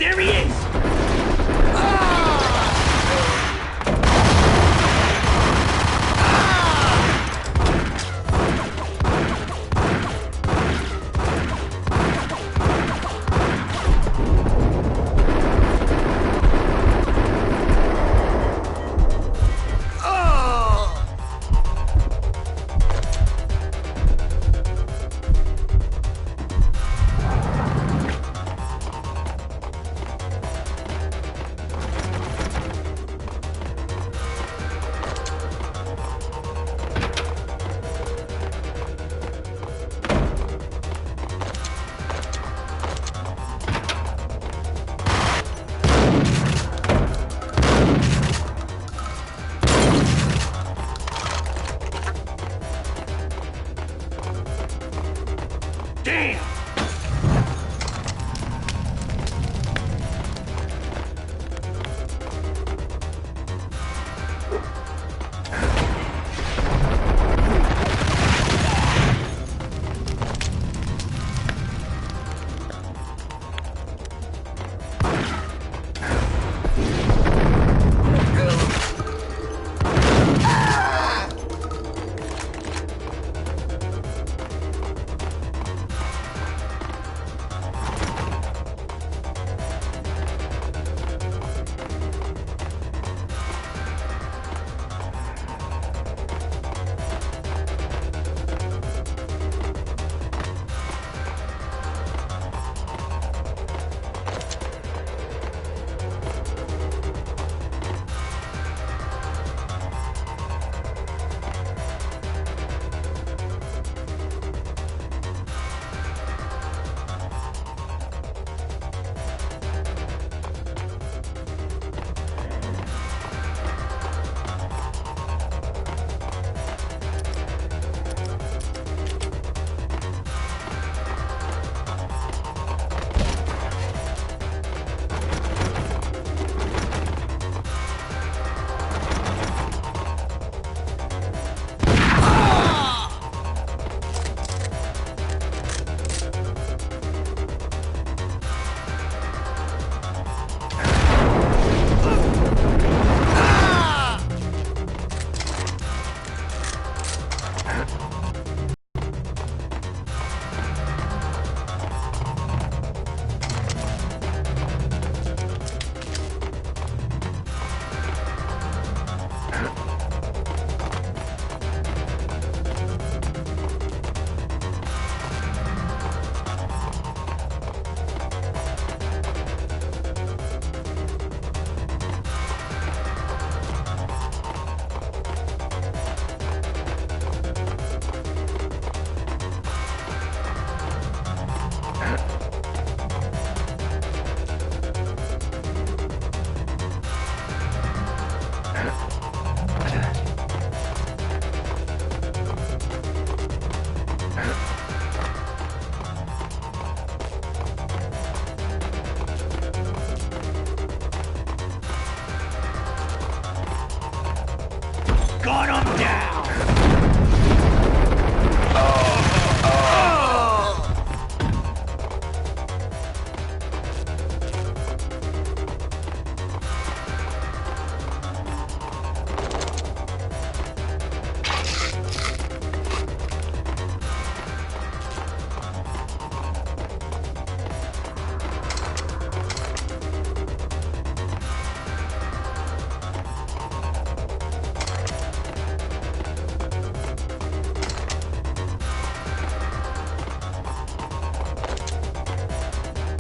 There he is! Damn! Got him down!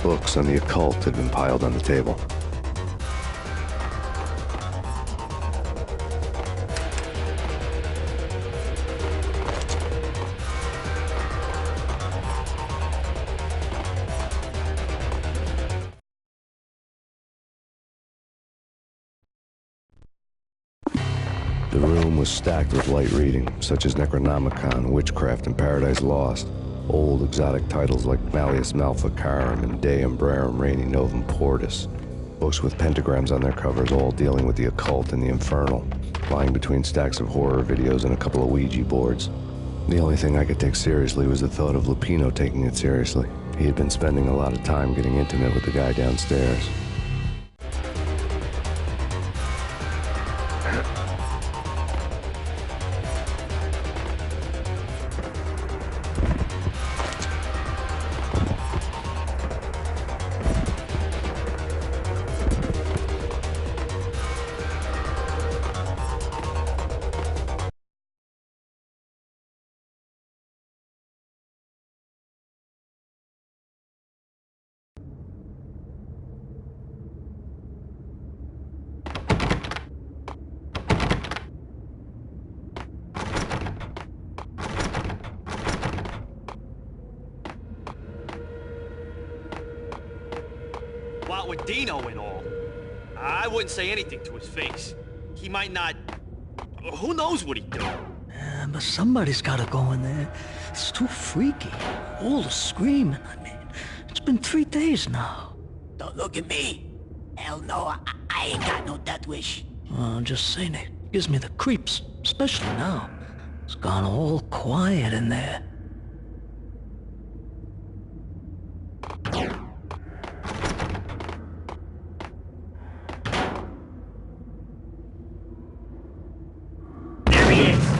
Books on the occult had been piled on the table. The room was stacked with light reading, such as Necronomicon, Witchcraft, and Paradise Lost. Old exotic titles like Malleus Maleficarum and De Umbrarum Reini Novum Portus. Books with pentagrams on their covers, all dealing with the occult and the infernal, lying between stacks of horror videos and a couple of Ouija boards. The only thing I could take seriously was the thought of Lupino taking it seriously. He had been spending a lot of time getting intimate with the guy downstairs. What with Dino and all, I wouldn't say anything to his face. He might not... Who knows what he'd do? Yeah, but somebody's gotta go in there. It's too freaky. All the screaming, I mean. It's been 3 days now. Don't look at me. Hell no, I ain't got no death wish. I'm just saying, it gives me the creeps, especially now. It's gone all quiet in there. There he is!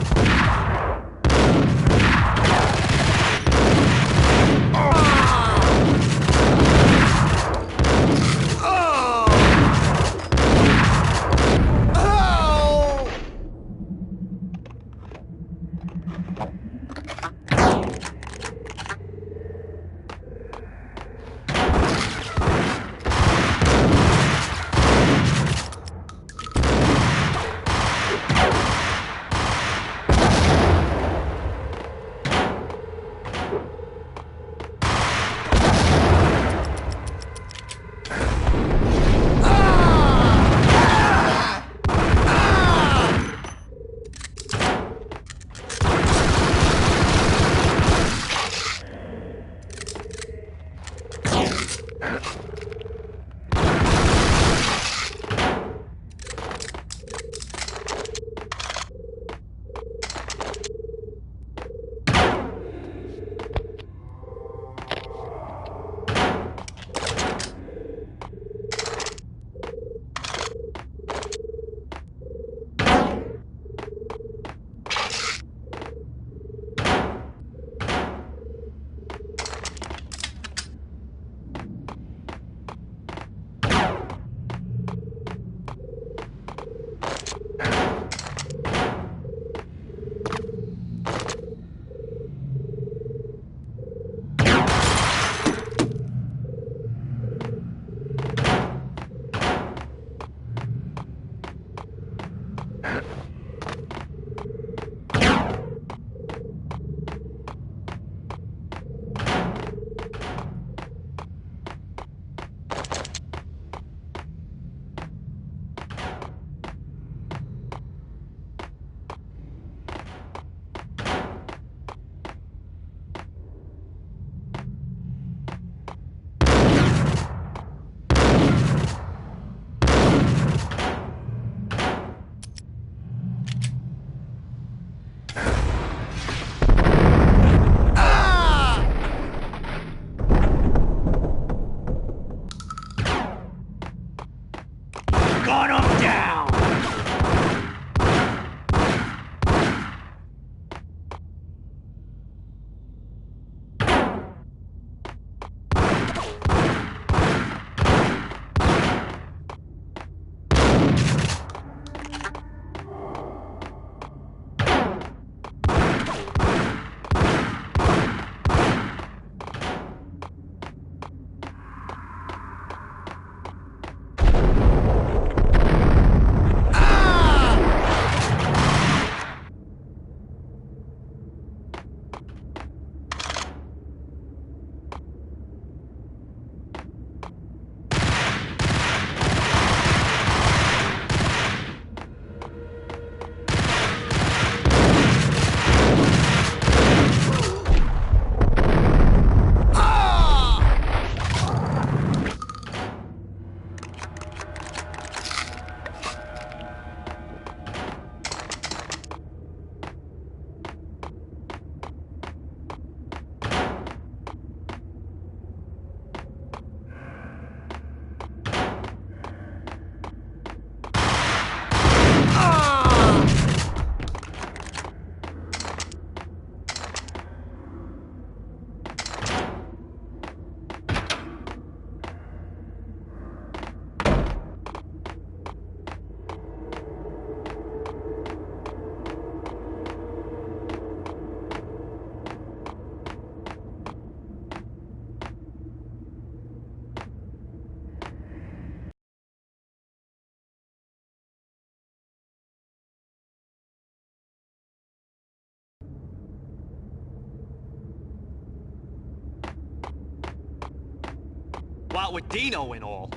What with Dino and all,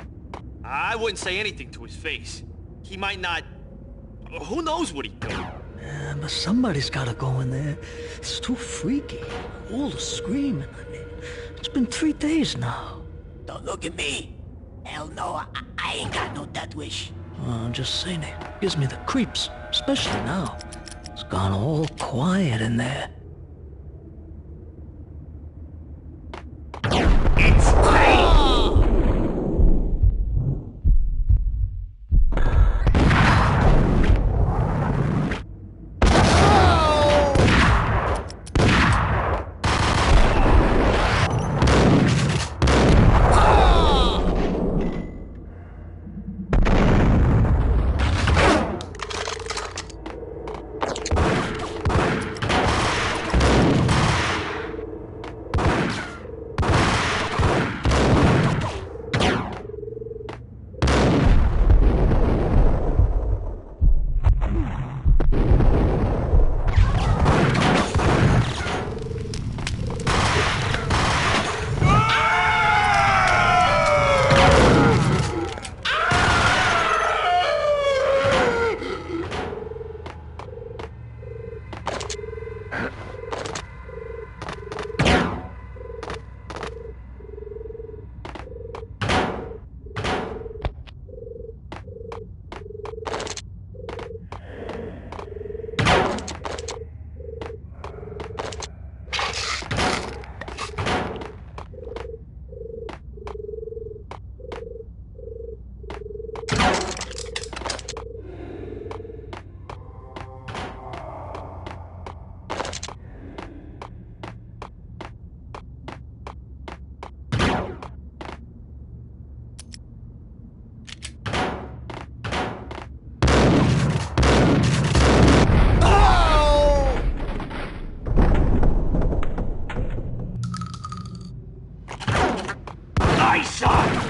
I wouldn't say anything to his face. He might not... Who knows what he'd do? Yeah, but somebody's gotta go in there. It's too freaky. All the screaming, I mean. It's been 3 days now. Don't look at me. Hell no, I ain't got no death wish. I'm just saying it gives me the creeps, especially now. It's gone all quiet in there. It's Payne! Nice shot!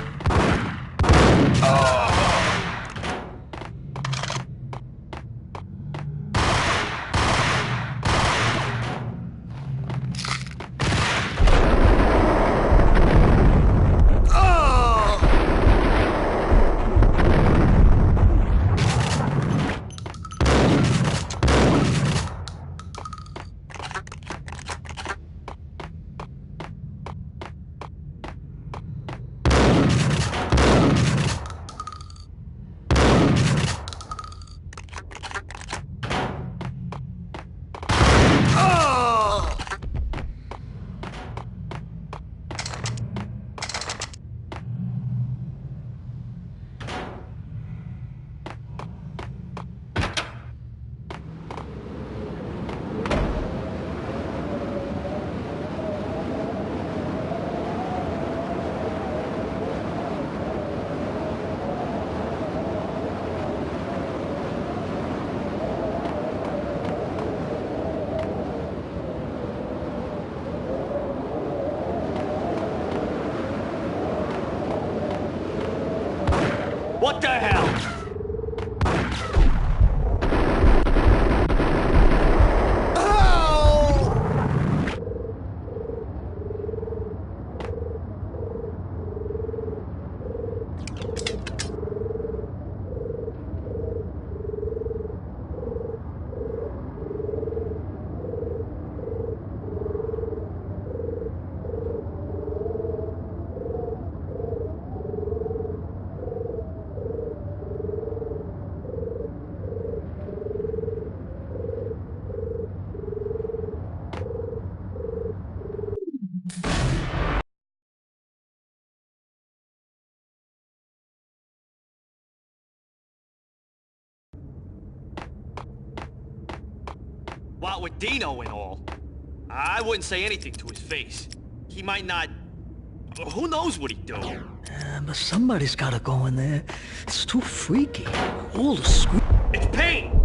What the hell? What with Dino and all, I wouldn't say anything to his face. He might not... Who knows what he'd do? Yeah, but somebody's gotta go in there. It's too freaky. All the screaming. It's Payne!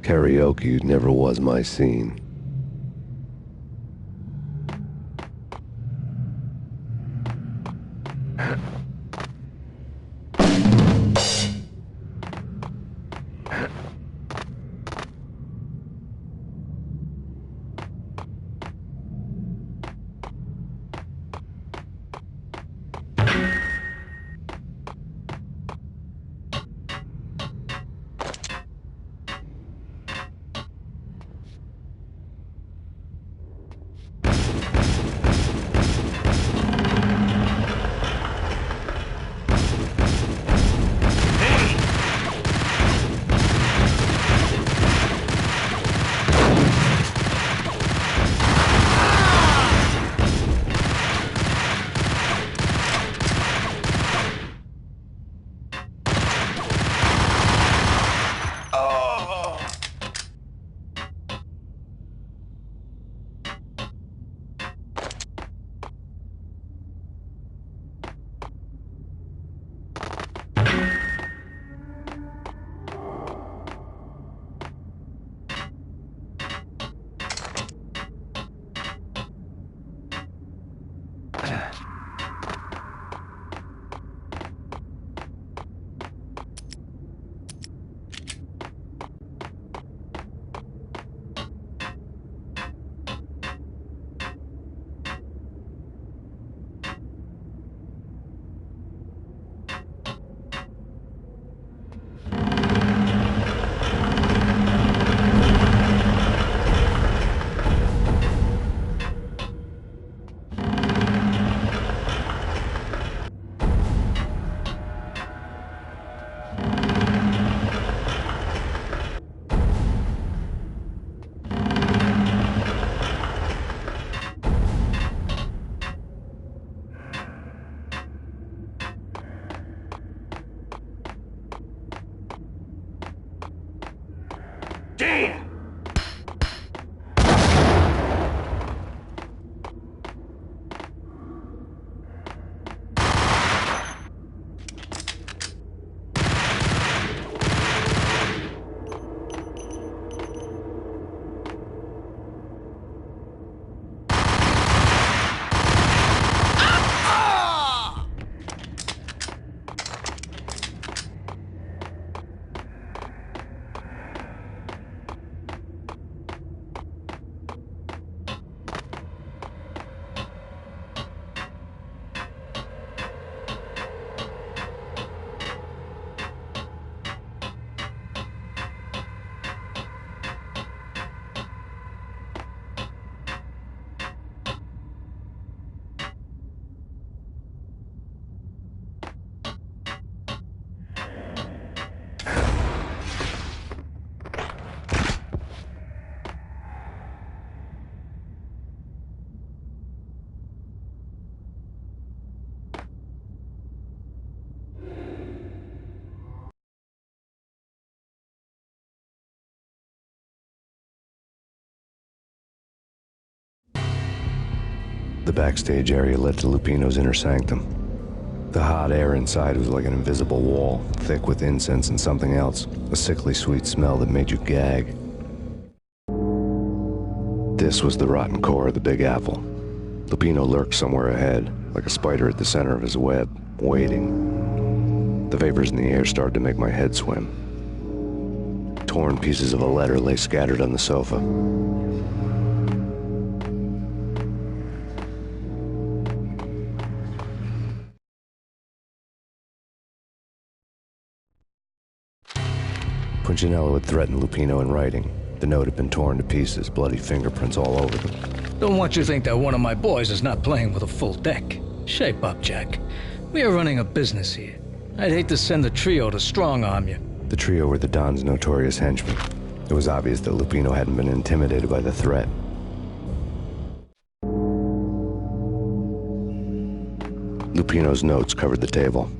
Karaoke never was my scene. Damn! The backstage area led to Lupino's inner sanctum. The hot air inside was like an invisible wall, thick with incense and something else, a sickly sweet smell that made you gag. This was the rotten core of the Big Apple. Lupino lurked somewhere ahead, like a spider at the center of his web, waiting. The vapors in the air started to make my head swim. Torn pieces of a letter lay scattered on the sofa. Punchinello had threatened Lupino in writing. The note had been torn to pieces, bloody fingerprints all over them. Don't want you to think that one of my boys is not playing with a full deck. Shape up, Jack. We are running a business here. I'd hate to send the trio to strong-arm you. The trio were the Don's notorious henchmen. It was obvious that Lupino hadn't been intimidated by the threat. Lupino's notes covered the table.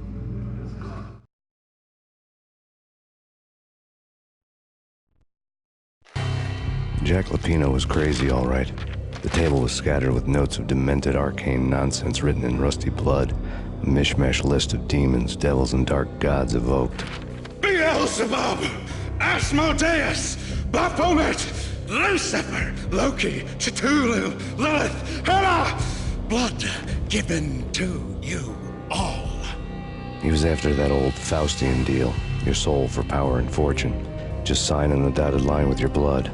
Jack Lupino was crazy, all right. The table was scattered with notes of demented arcane nonsense written in rusty blood, a mishmash list of demons, devils, and dark gods evoked. Beelzebub! Asmodeus! Baphomet, Lucifer, Loki, Cthulhu, Lilith, Hela! Blood given to you all. He was after that old Faustian deal, your soul for power and fortune. Just signing the dotted line with your blood.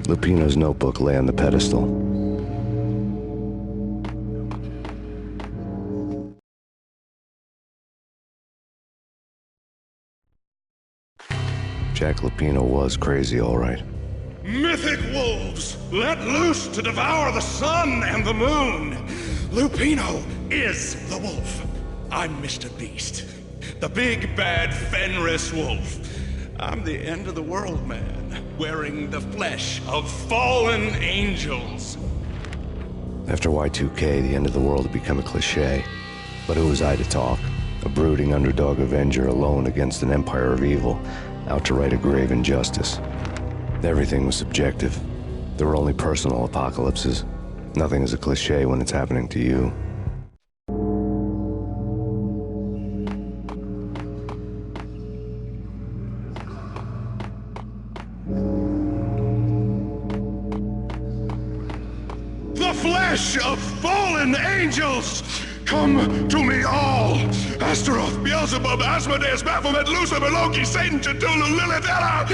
Lupino's notebook lay on the pedestal. Jack Lupino was crazy, all right. Mythic wolves, let loose to devour the sun and the moon. Lupino is the wolf. I'm Mr. Beast, the big bad Fenris wolf. I'm the end of the world man, wearing the flesh of fallen angels. After Y2K, the end of the world had become a cliche. But who was I to talk? A brooding underdog avenger alone against an empire of evil, out to right a grave injustice. Everything was subjective. There were only personal apocalypses. Nothing is a cliche when it's happening to you. The flesh of fallen angels! Come to me all! Astaroth, Beelzebub, Asmodeus, Baphomet, Lucifer, Loki, Satan, Cthulhu, Lilith, Hela!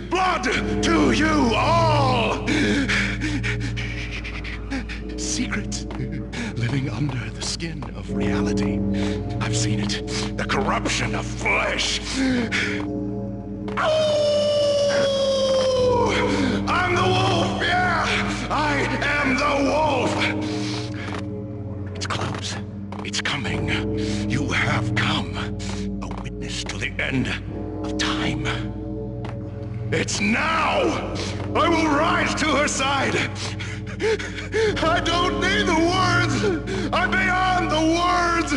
Blood to you all! Secret, living under the skin of reality. I've seen it. The corruption of flesh. Oh! I'm the wolf, yeah! I am the wolf! It's close. It's coming. You have come. A witness to the end of time. It's now! I will rise to her side! I don't need the words! I'm beyond the words!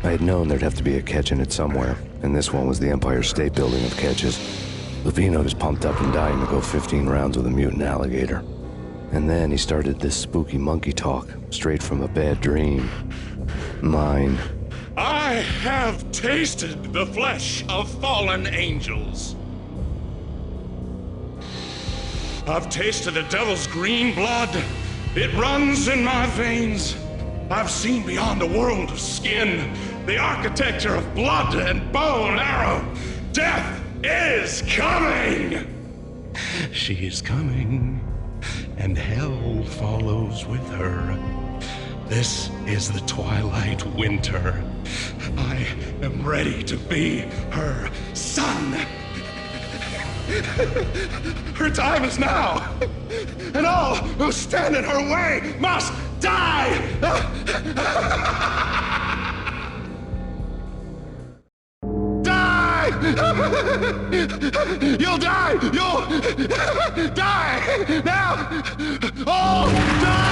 I had known there'd have to be a catch in it somewhere, and this one was the Empire State Building of catches. Lupino was pumped up and dying to go 15 rounds with a mutant alligator. And then he started this spooky monkey talk, straight from a bad dream. Mine. I have tasted the flesh of fallen angels. I've tasted the devil's green blood. It runs in my veins. I've seen beyond a world of skin, the architecture of blood and bow and arrow. Death is coming! She is coming, and hell follows with her. This is the twilight winter. I am ready to be her son. Her time is now, and all who stand in her way must die! Die! You'll die! You'll die! Now! Oh, die!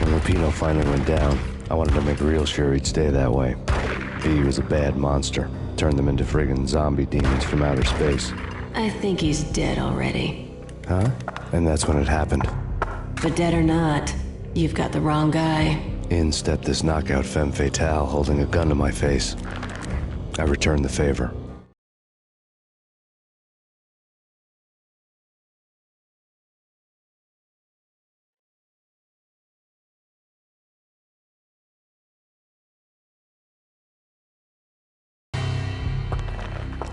Lupino finally went down. I wanted to make real sure he'd stay that way. V was a bad monster. Turned them into friggin' zombie demons from outer space. I think he's dead already. Huh? And that's when it happened. But dead or not, you've got the wrong guy. In stepped this knockout femme fatale holding a gun to my face. I returned the favor.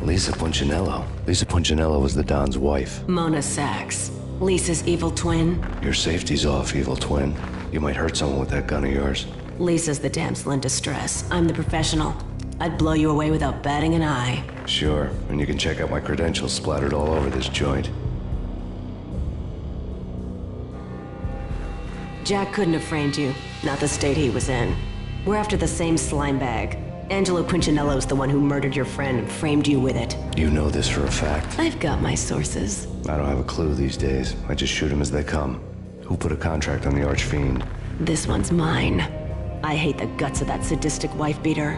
Lisa Punchinello. Lisa Punchinello was the Don's wife. Mona Sachs. Lisa's evil twin. Your safety's off, evil twin. You might hurt someone with that gun of yours. Lisa's the damsel in distress. I'm the professional. I'd blow you away without batting an eye. Sure, and you can check out my credentials splattered all over this joint. Jack couldn't have framed you. Not the state he was in. We're after the same slime bag. Angelo Punchinello's the one who murdered your friend and framed you with it. You know this for a fact. I've got my sources. I don't have a clue these days. I just shoot them as they come. Who put a contract on the Archfiend? This one's mine. I hate the guts of that sadistic wife-beater.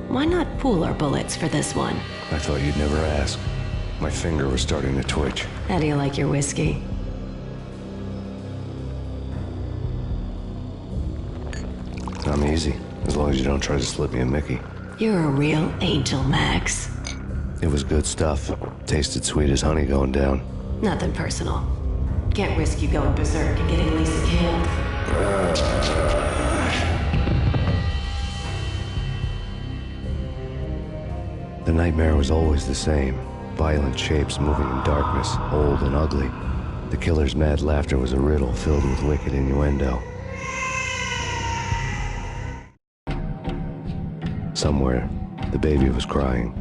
Why not pool our bullets for this one? I thought you'd never ask. My finger was starting to twitch. How do you like your whiskey? I'm easy, as long as you don't try to slip me a Mickey. You're a real angel, Max. It was good stuff. Tasted sweet as honey going down. Nothing personal. Can't risk you going berserk and getting Lisa killed. The nightmare was always the same. Violent shapes moving in darkness, old and ugly. The killer's mad laughter was a riddle filled with wicked innuendo. Somewhere, the baby was crying.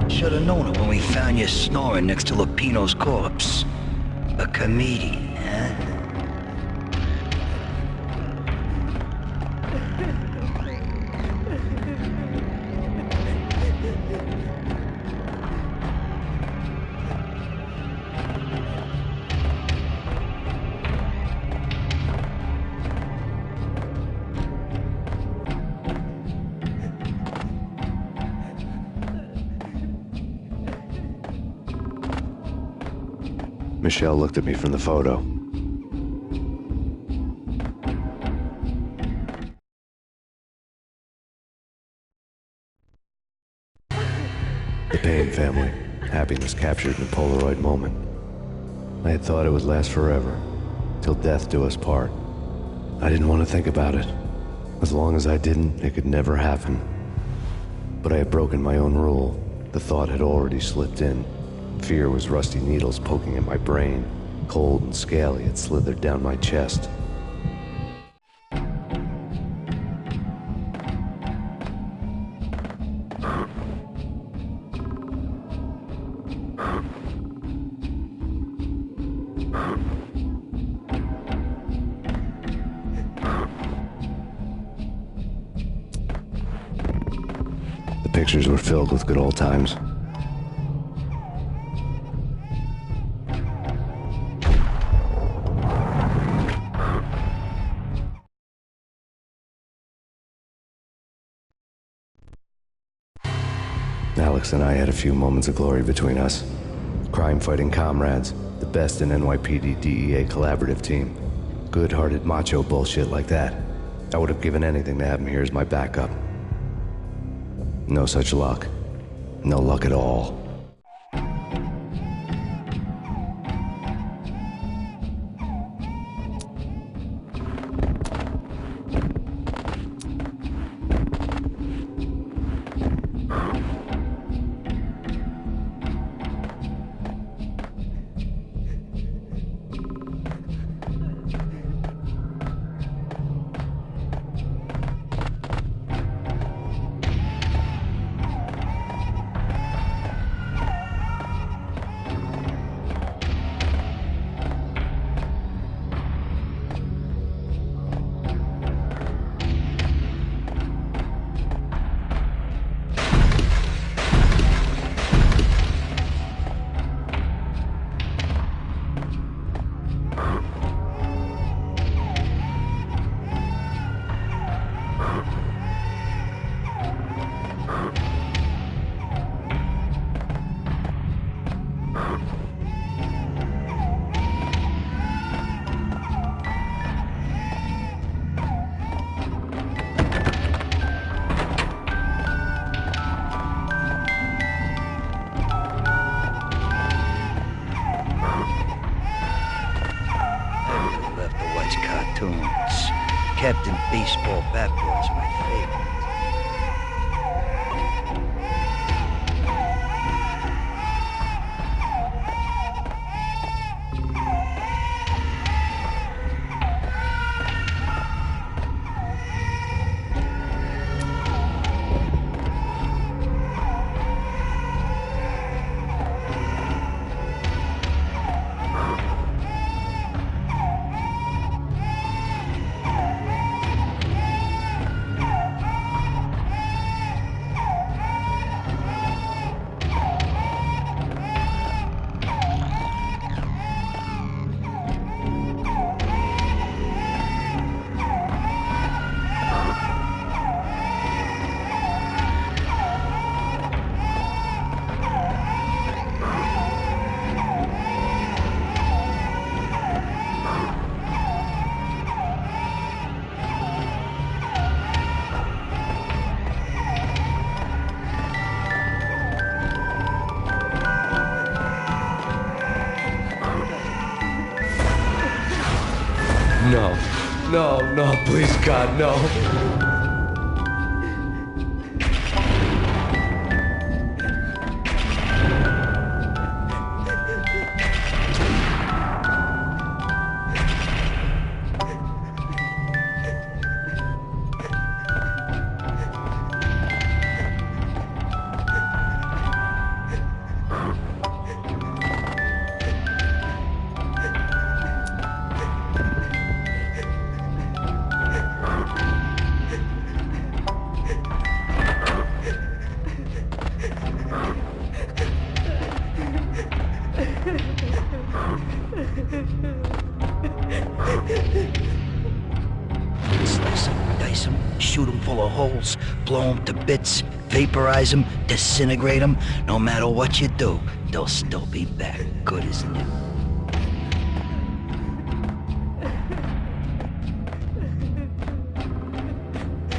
Should've known it when we found you snoring next to Lupino's corpse. A comedian, huh? Michelle looked at me from the photo. The Payne family. Happiness captured in a Polaroid moment. I had thought it would last forever, till death do us part. I didn't want to think about it. As long as I didn't, it could never happen. But I had broken my own rule. The thought had already slipped in. Fear was rusty needles poking at my brain. Cold and scaly, it slithered down my chest. The pictures were filled with good old times. Alex and I had a few moments of glory between us. Crime-fighting comrades, the best in NYPD DEA collaborative team. Good-hearted macho bullshit like that. I would have given anything to have him here as my backup. No such luck. No luck at all. Captain Baseball Bat Boy's my favorite. please, God, no. Slice them, dice them, shoot them full of holes, blow them to bits, vaporize them, disintegrate them. No matter what you do, they'll still be back good as new.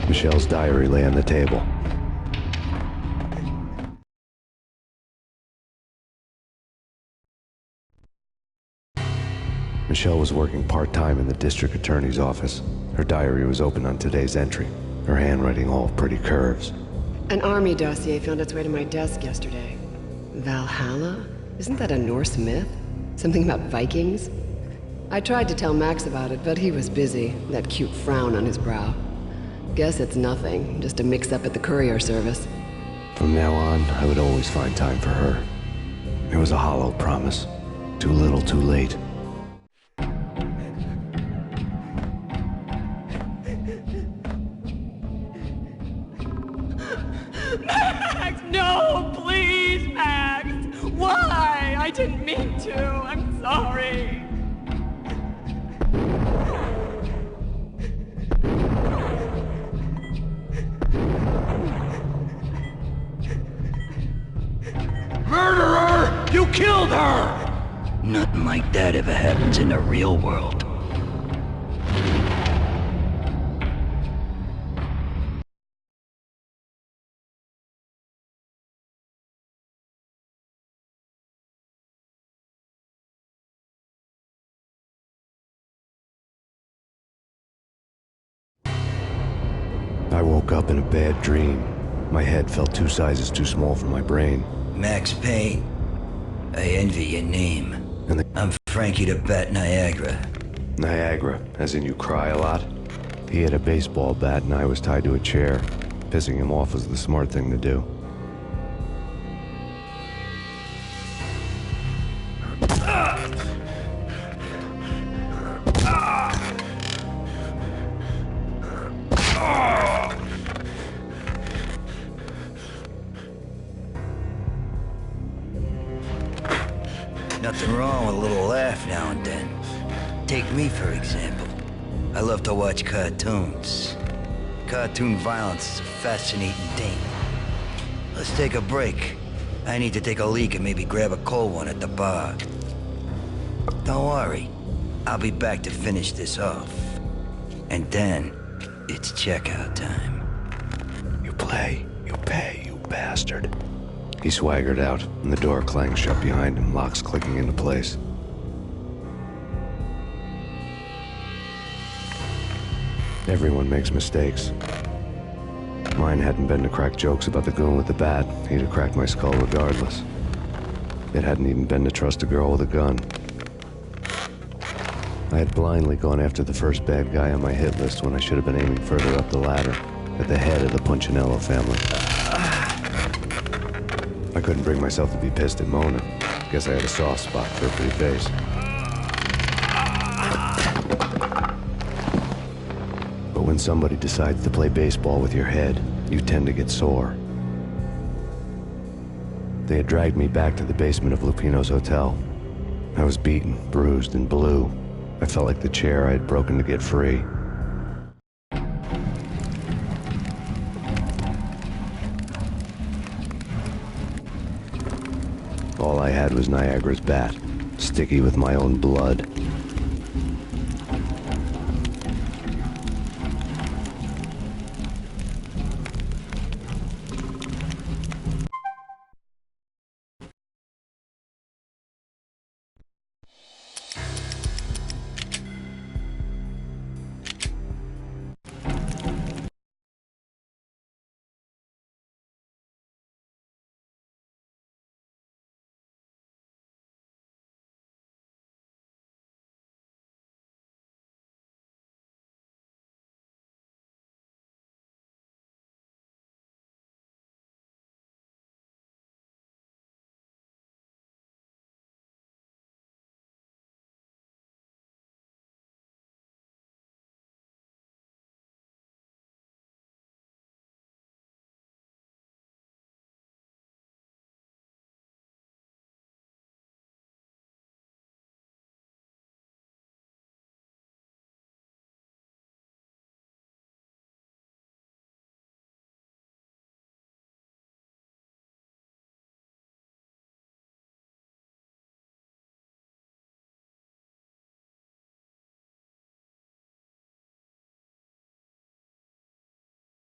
Michelle's diary lay on the table. Michelle was working part-time in the district attorney's office. Her diary was open on today's entry, her handwriting all pretty curves. An army dossier found its way to my desk yesterday. Valhalla? Isn't that a Norse myth? Something about Vikings? I tried to tell Max about it, but he was busy, that cute frown on his brow. Guess it's nothing, just a mix-up at the courier service. From now on, I would always find time for her. It was a hollow promise. Too little, too late. Max, no, please, Max. Why? I didn't mean to. I'm sorry. Murderer! You killed her! Nothing like that ever happens in the real world. I woke up in a bad dream. My head felt 2 sizes too small for my brain. Max Payne. I envy your name. And I'm Frankie the Bat Niagara. Niagara, as in you cry a lot? He had a baseball bat and I was tied to a chair. Pissing him off was the smart thing to do. Nothing wrong with a little laugh now and then. Take me, for example. I love to watch cartoons. Cartoon violence is a fascinating thing. Let's take a break. I need to take a leak and maybe grab a cold one at the bar. Don't worry. I'll be back to finish this off. And then, it's checkout time. You play, you pay, you bastard. He swaggered out, and the door clanged shut behind him, locks clicking into place. Everyone makes mistakes. Mine hadn't been to crack jokes about the goon with the bat. He'd have cracked my skull regardless. It hadn't even been to trust a girl with a gun. I had blindly gone after the first bad guy on my hit list when I should have been aiming further up the ladder, at the head of the Punchinello family. I couldn't bring myself to be pissed at Mona. Guess I had a soft spot for her pretty face. But when somebody decides to play baseball with your head, you tend to get sore. They had dragged me back to the basement of Lupino's hotel. I was beaten, bruised, and blue. I felt like the chair I had broken to get free. All I had was Niagara's bat, sticky with my own blood.